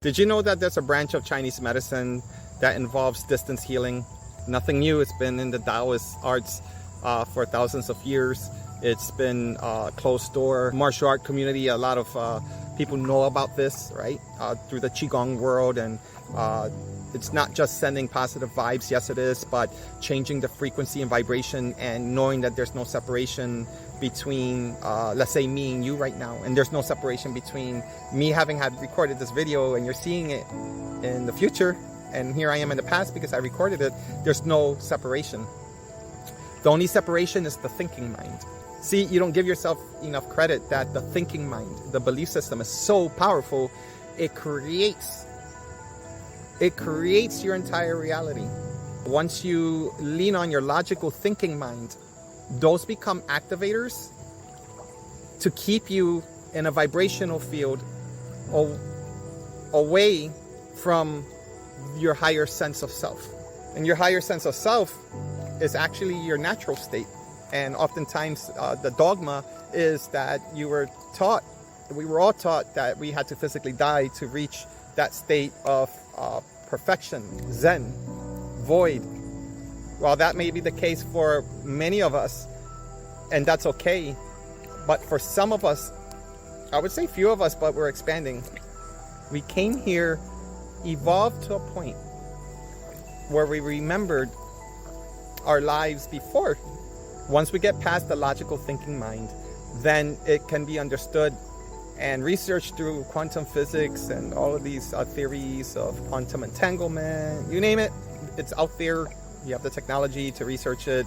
Did you know that there's a branch of Chinese medicine that involves distance healing? Nothing new. It's been in the Taoist arts for thousands of years. It's been a closed door martial art community. A lot of people know about this, right? Through the Qigong world. And it's not just sending positive vibes. Yes, it is, but changing the frequency and vibration and knowing that there's no separation between, let's say, me and you right now. And there's no separation between me having had recorded this video and you're seeing it in the future. And here I am in the past because I recorded it. There's no separation. The only separation is the thinking mind. See, you don't give yourself enough credit that the thinking mind, the belief system, is so powerful. It creates your entire reality. Once you lean on your logical thinking mind, those become activators to keep you in a vibrational field away from your higher sense of self. And your higher sense of self is actually your natural state. And oftentimes the dogma is that we were all taught that we had to physically die to reach that state of perfection, Zen, void. While that may be the case for many of us, and that's okay, but for some of us, I would say few of us, but we're expanding. We came here, evolved to a point where we remembered our lives before. Once we get past the logical thinking mind, then it can be understood and researched through quantum physics and all of these theories of quantum entanglement. You name it, it's out there. You have the technology to research it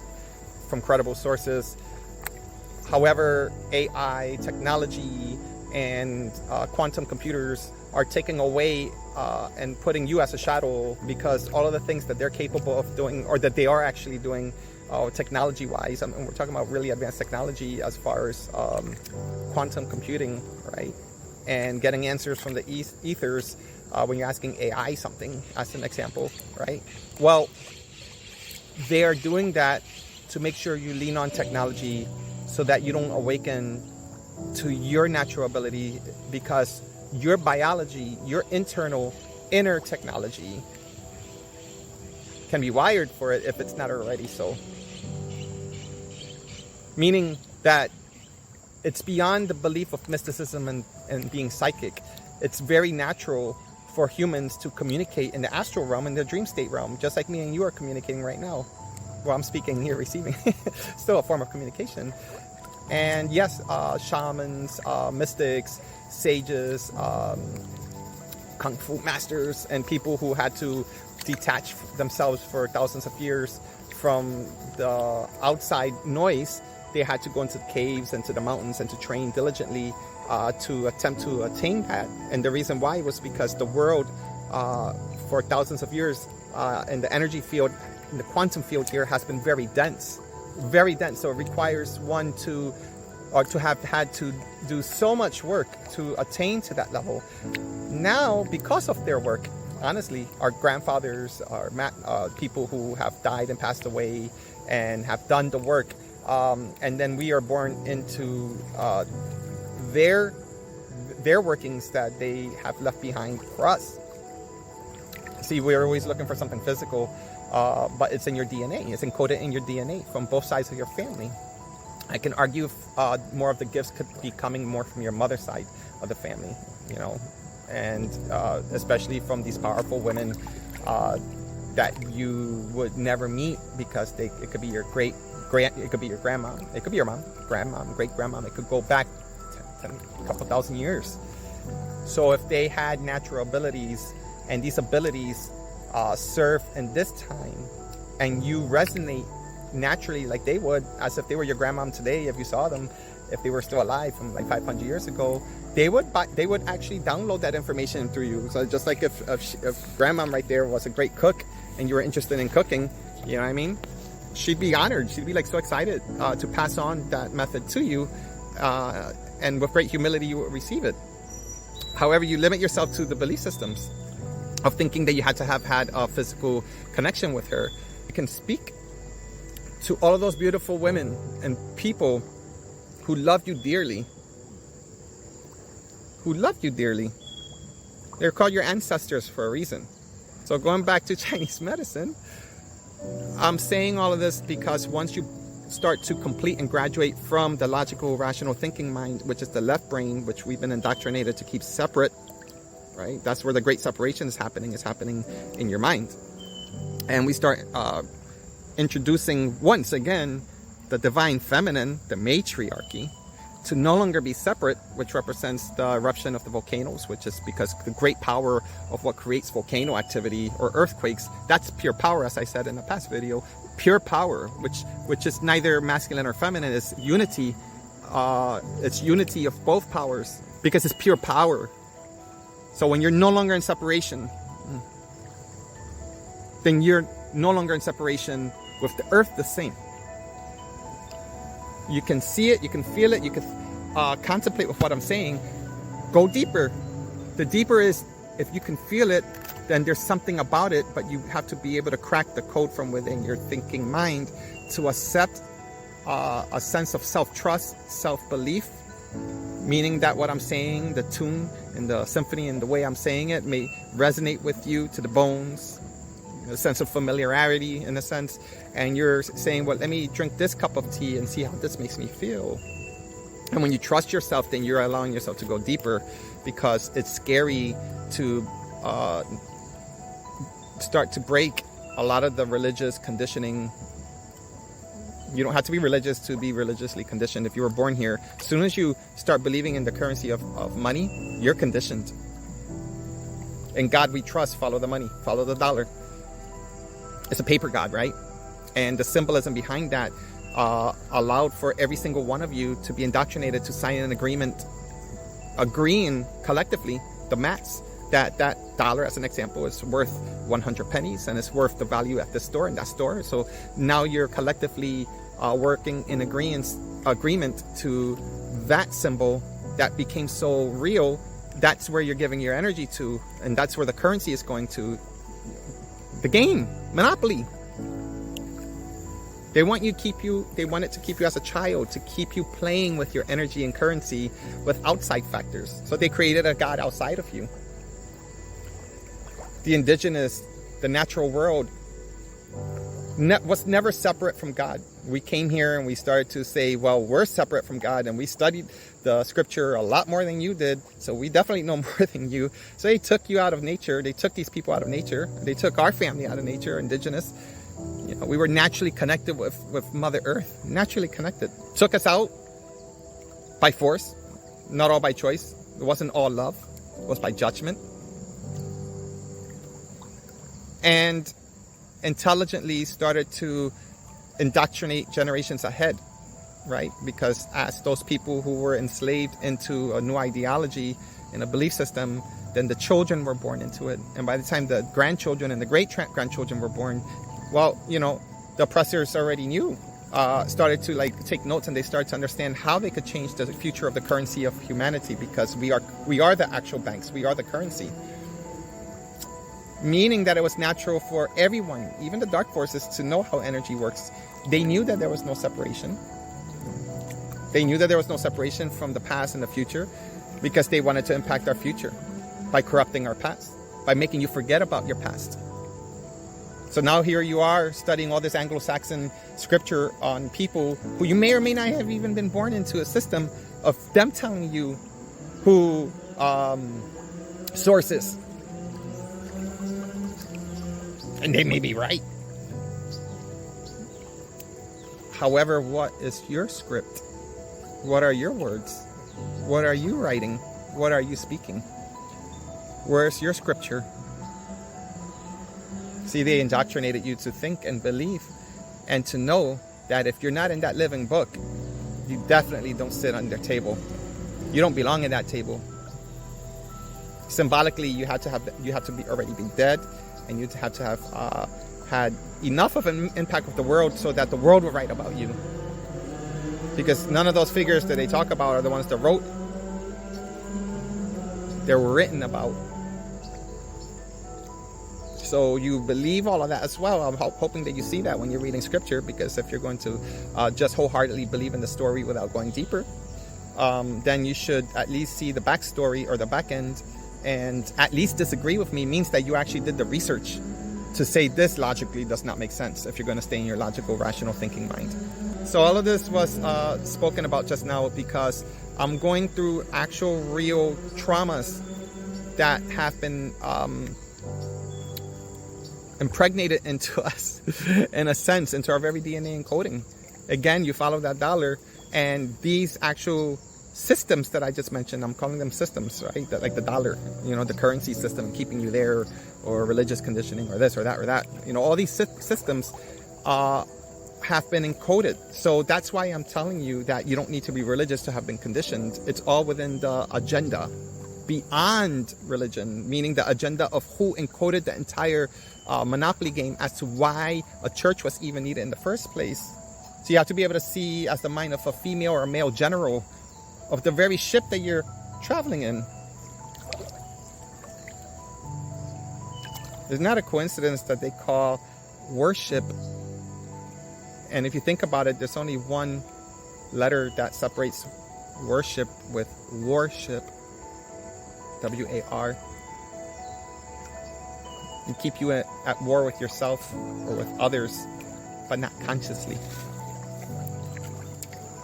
from credible sources. However, AI, technology, and quantum computers are taking away and putting you as a shadow, because all of the things that they're capable of doing, or that they are actually doing technology-wise, I mean, we're talking about really advanced technology as far as quantum computing, right? And getting answers from the ethers when you're asking AI something, as an example, right? Well, they are doing that to make sure you lean on technology so that you don't awaken to your natural ability, because your biology, your inner technology can be wired for it if it's not already so. Meaning that it's beyond the belief of mysticism and being psychic. It's very natural for humans to communicate in the astral realm, in the dream state realm, just like me and you are communicating right now. Well, I'm speaking here, receiving. Still a form of communication. And yes, shamans, mystics, sages, kung fu masters, and people who had to detach themselves for thousands of years from the outside noise. They had to go into the caves and to the mountains and to train diligently to attempt to attain that. And the reason why was because the world for thousands of years in the energy field, in the quantum field here, has been very dense. Very dense. So it requires one to have had to do so much work to attain to that level. Now, because of their work, honestly, our grandfathers, our people who have died and passed away and have done the work, and then we are born into their workings that they have left behind for us. See, we're always looking for something physical, but it's in your DNA. It's encoded in your DNA from both sides of your family. I can argue more of the gifts could be coming more from your mother's side of the family, you know, and especially from these powerful women that you would never meet, because it could be your it could be your grandma, it could be your mom, grandmom, great grandmom. It could go back a couple thousand years. So if they had natural abilities, and these abilities serve in this time, and you resonate naturally like they would, as if they were your grandmom today, if you saw them, if they were still alive from like 500 years ago, they would actually download that information through you. So just like if grandmom right there was a great cook and you were interested in cooking, you know what I mean? She'd be honored. She'd be like so excited to pass on that method to you, and with great humility you will receive it. However, you limit yourself to the belief systems of thinking that you had to have had a physical connection with her. You can speak to all of those beautiful women and people who love you dearly, They're called your ancestors for a reason. So going back to Chinese medicine, I'm saying all of this because once you start to complete and graduate from the logical, rational thinking mind, which is the left brain, which we've been indoctrinated to keep separate, right? That's where the great separation is happening in your mind. And we start introducing, once again, the divine feminine, the matriarchy, to no longer be separate, which represents the eruption of the volcanoes, which is because the great power of what creates volcano activity or earthquakes, that's pure power, as I said in the past video. Pure power, which is neither masculine or feminine, is unity. It's unity of both powers because it's pure power. So when you're no longer in separation, then you're no longer in separation with the earth the same. You can see it, you can feel it, you can contemplate with what I'm saying. Go deeper. The deeper is, if you can feel it, then there's something about it, but you have to be able to crack the code from within your thinking mind to accept a sense of self-trust, self-belief, meaning that what I'm saying, the tune and the symphony and the way I'm saying it may resonate with you to the bones, a sense of familiarity in a sense, and you're saying, well, let me drink this cup of tea and see how this makes me feel. And when you trust yourself, then you're allowing yourself to go deeper, because it's scary to start to break a lot of the religious conditioning. You don't have to be religious to be religiously conditioned. If you were born here, as soon as you start believing in the currency of money, you're conditioned. In God we trust, follow the money, follow the dollar. It's a paper god, right? And the symbolism behind that allowed for every single one of you to be indoctrinated to sign an agreement, agreeing collectively, the mass, that dollar, as an example, is worth 100 pennies and it's worth the value at this store and that store. So now you're collectively working in agreement to that symbol that became so real. That's where you're giving your energy to, and that's where the currency is going to. The game, Monopoly. They want it to keep you as a child, to keep you playing with your energy and currency with outside factors. So they created a god outside of you. The indigenous, the natural world was never separate from God. We came here and we started to say, well, we're separate from God, and we studied the scripture a lot more than you did, so we definitely know more than you. So they took you out of nature. They took these people out of nature. They took our family out of nature, indigenous. You know, we were naturally connected with Mother Earth, naturally connected. Took us out by force, not all by choice. It wasn't all love. It was by judgment. And intelligently started to indoctrinate generations ahead, right? Because as those people who were enslaved into a new ideology and a belief system, then the children were born into it. And by the time the grandchildren and the great-grandchildren were born, well, you know, the oppressors already knew, started to like take notes, and they started to understand how they could change the future of the currency of humanity, because we are the actual banks, we are the currency. Meaning that it was natural for everyone, even the dark forces, to know how energy works. They knew that there was no separation. They knew that there was no separation from the past and the future, because they wanted to impact our future by corrupting our past, by making you forget about your past. So now here you are studying all this Anglo-Saxon scripture on people who you may or may not have even been born into a system of them telling you who source is. And they may be right. However, what is your script? What are your words? What are you writing? What are you speaking? Where's your scripture? See, they indoctrinated you to think and believe and to know that if you're not in that living book, you definitely don't sit on their table. You don't belong in that table. Symbolically, you have to be already be dead. And you have to have had enough of an impact with the world so that the world will write about you. Because none of those figures that they talk about are the ones that wrote. They were written about. So you believe all of that as well. I'm hoping that you see that when you're reading scripture, because if you're going to just wholeheartedly believe in the story without going deeper, then you should at least see the backstory or the back end and at least disagree with me means that you actually did the research to say this logically does not make sense if you're going to stay in your logical, rational thinking mind. So all of this was spoken about just now because I'm going through actual real traumas that have been impregnated into us, in a sense, into our very DNA encoding. Again, you follow that dollar, and these actual systems that I just mentioned, I'm calling them systems, right? Like the dollar, the currency system keeping you there, or religious conditioning, or this or that or that. All these systems have been encoded. So that's why I'm telling you that you don't need to be religious to have been conditioned. It's all within the agenda beyond religion, meaning the agenda of who encoded the entire monopoly game as to why a church was even needed in the first place. So you have to be able to see as the mind of a female or a male general of the very ship that you're traveling in. It's not a coincidence that they call worship, and if you think about it, there's only one letter that separates worship with worship, W-A-R. And keep you at war with yourself or with others, but not consciously.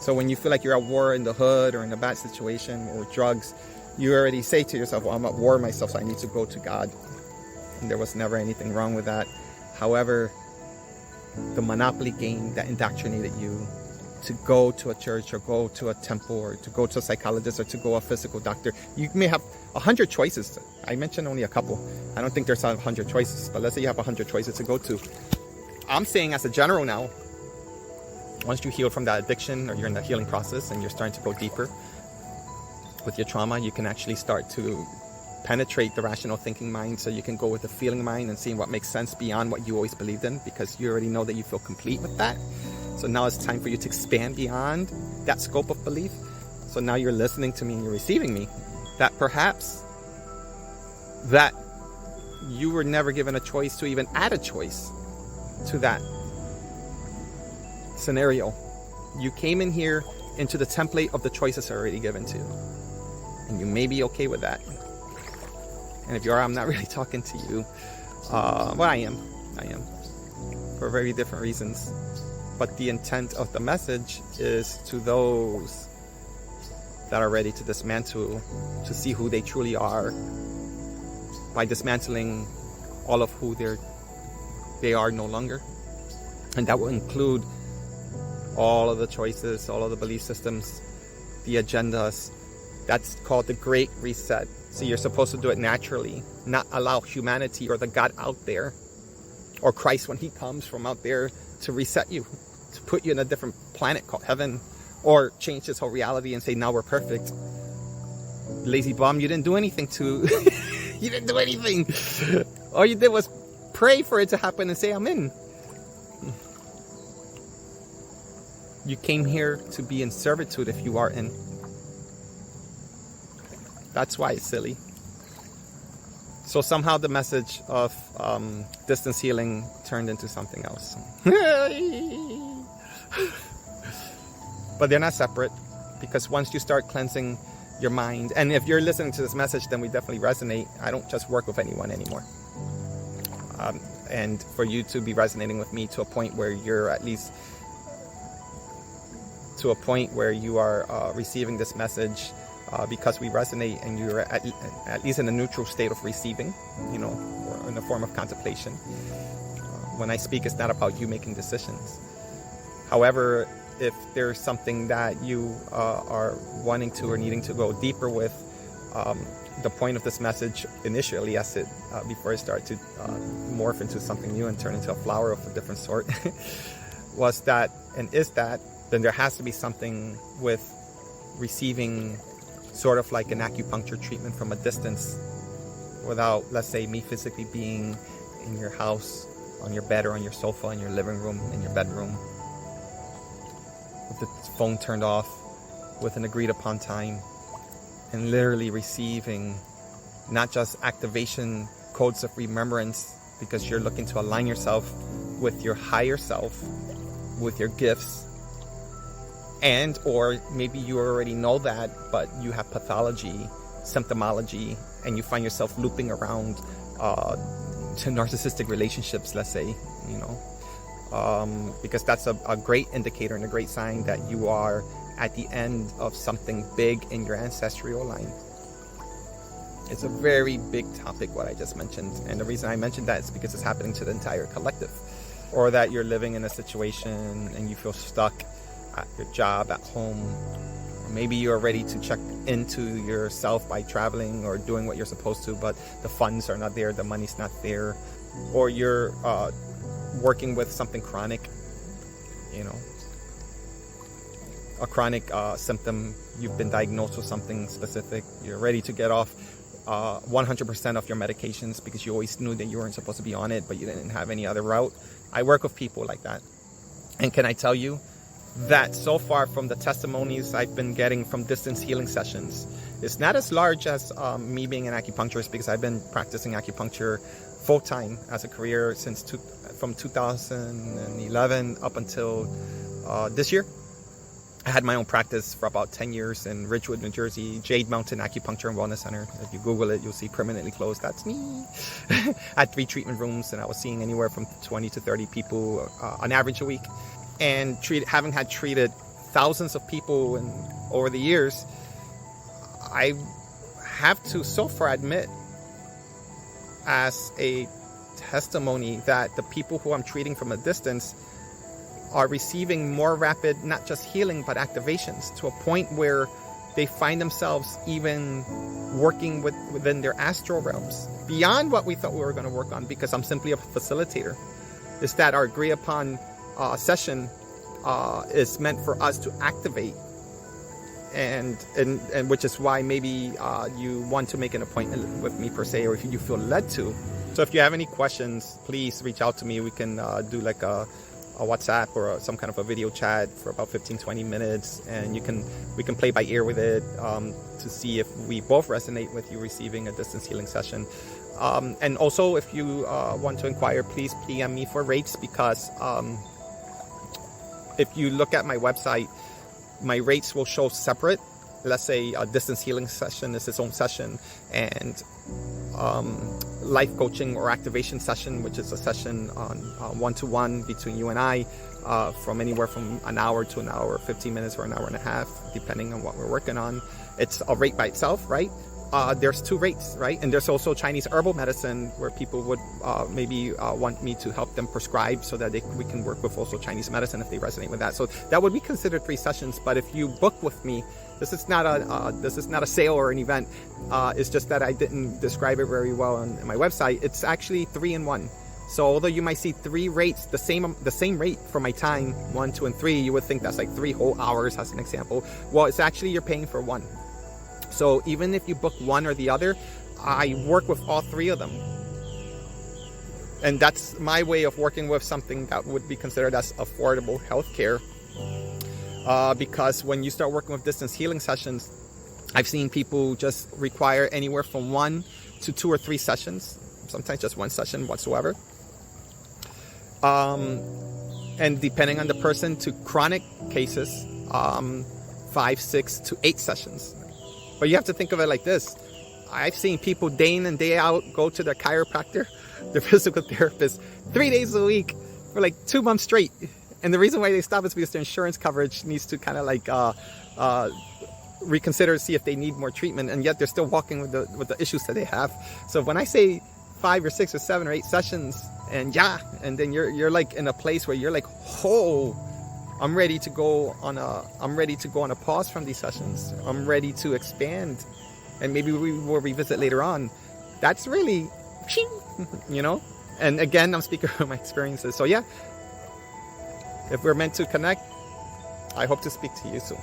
So when you feel like you're at war in the hood or in a bad situation or with drugs, you already say to yourself, well, I'm at war myself, so I need to go to God. And there was never anything wrong with that. However, the monopoly game that indoctrinated you to go to a church or go to a temple or to go to a psychologist or to go to a physical doctor, you may have 100 choices. I mentioned only a couple. I don't think there's 100 choices, but let's say you have 100 choices to go to. I'm saying as a general now, once you heal from that addiction or you're in the healing process and you're starting to go deeper with your trauma, you can actually start to penetrate the rational thinking mind, so you can go with the feeling mind and seeing what makes sense beyond what you always believed in, because you already know that you feel complete with that. So now it's time for you to expand beyond that scope of belief. So now you're listening to me and you're receiving me. That perhaps that you were never given a choice to even add a choice to that scenario. You came in here into the template of the choices already given to you. And you may be okay with that. And if you are, I'm not really talking to you. Well, I am. For very different reasons. But the intent of the message is to those that are ready to dismantle, to see who they truly are, by dismantling all of who they are no longer. And that will include all of the choices, all of the belief systems, the agendas. That's called the Great Reset. So you're supposed to do it naturally, not allow humanity or the God out there, or Christ when he comes from out there, to reset you, to put you in a different planet called heaven, or change this whole reality and say, now we're perfect. Lazy bum, you didn't do anything to... You didn't do anything. All you did was pray for it to happen and say, I'm in. You came here to be in servitude if you are in. That's why it's silly. So somehow the message of distance healing turned into something else. But they're not separate, because once you start cleansing your mind, and if you're listening to this message, then we definitely resonate. I don't just work with anyone anymore. And for you to be resonating with me to a point where you're at least to a point where you are receiving this message because we resonate, and you're at least in a neutral state of receiving, or in the form of contemplation. When I speak, it's not about you making decisions. However, if there's something that you are wanting to or needing to go deeper with, the point of this message initially, before it started to morph into something new and turn into a flower of a different sort, was that, and is that, then there has to be something with receiving sort of like an acupuncture treatment from a distance, without, let's say, me physically being in your house, on your bed or on your sofa, in your living room, in your bedroom, with the phone turned off, with an agreed upon time, and literally receiving not just activation codes of remembrance, because you're looking to align yourself with your higher self, with your gifts, and or maybe you already know that, but you have pathology, symptomology, and you find yourself looping around to narcissistic relationships, let's say, you know, because that's a great indicator and a great sign that you are at the end of something big in your ancestral line. It's a very big topic, what I just mentioned. And the reason I mentioned that is because it's happening to the entire collective. Or that you're living in a situation and you feel stuck at your job, at home. Or maybe you're ready to check into yourself by traveling or doing what you're supposed to, but the funds are not there, the money's not there. Or you're working with something chronic, you know, a chronic symptom. You've been diagnosed with something specific. You're ready to get off 100% of your medications because you always knew that you weren't supposed to be on it, but you didn't have any other route. I work with people like that. And can I tell you that so far from the testimonies I've been getting from distance healing sessions, it's not as large as me being an acupuncturist, because I've been practicing acupuncture full-time as a career from 2011 up until this year. I had my own practice for about 10 years in Ridgewood, New Jersey, Jade Mountain Acupuncture and Wellness Center. If you Google it, you'll see permanently closed. That's me. I had 3 treatment rooms, and I was seeing anywhere from 20 to 30 people on average a week. And having had treated thousands of people over the years, I have to so far admit as a testimony that the people who I'm treating from a distance are receiving more rapid, not just healing, but activations, to a point where they find themselves even working within their astral realms beyond what we thought we were going to work on, because I'm simply a facilitator. Is that our agreed upon session is meant for us to activate, and which is why maybe you want to make an appointment with me per se, or if you feel led to. So if you have any questions, please reach out to me. We can do like a WhatsApp or some kind of a video chat for about 15-20 minutes, and we can play by ear with it to see if we both resonate with you receiving a distance healing session. And also, if you want to inquire, please PM me for rates, because if you look at my website, my rates will show separate. Let's say a distance healing session is its own session, and life coaching or activation session, which is a session on one-to-one between you and I, from anywhere from an hour to an hour, 15 minutes or an hour and a half, depending on what we're working on. It's a rate by itself, right? There's 2 rates, right? And there's also Chinese herbal medicine, where people would maybe want me to help them prescribe, so that we can work with also Chinese medicine if they resonate with that. So that would be considered 3 sessions. But if you book with me, this is not a sale or an event. It's just that I didn't describe it very well on my website. It's actually 3 in 1. So although you might see 3 rates, the same rate for my time, 1, 2, and 3, you would think that's like 3 whole hours as an example. Well, it's actually you're paying for 1. So even if you book one or the other, I work with all 3 of them. And that's my way of working with something that would be considered as affordable healthcare. Because when you start working with distance healing sessions, I've seen people just require anywhere from 1 to 2 or 3 sessions, sometimes just 1 session whatsoever. And depending on the person, to chronic cases, 5, 6 to 8 sessions. But you have to think of it like this. I've seen people day in and day out go to their chiropractor, their physical therapist, 3 days a week for like 2 months straight. And the reason why they stop is because their insurance coverage needs to kind of like reconsider, see if they need more treatment, and yet they're still walking with the issues that they have. So when I say 5 or 6 or 7 or 8 sessions, and then you're like in a place where you're like, oh, I'm ready to go on a pause from these sessions. I'm ready to expand, and maybe we will revisit later on. That's really, you know. And again, I'm speaking from my experiences. So yeah, if we're meant to connect, I hope to speak to you soon.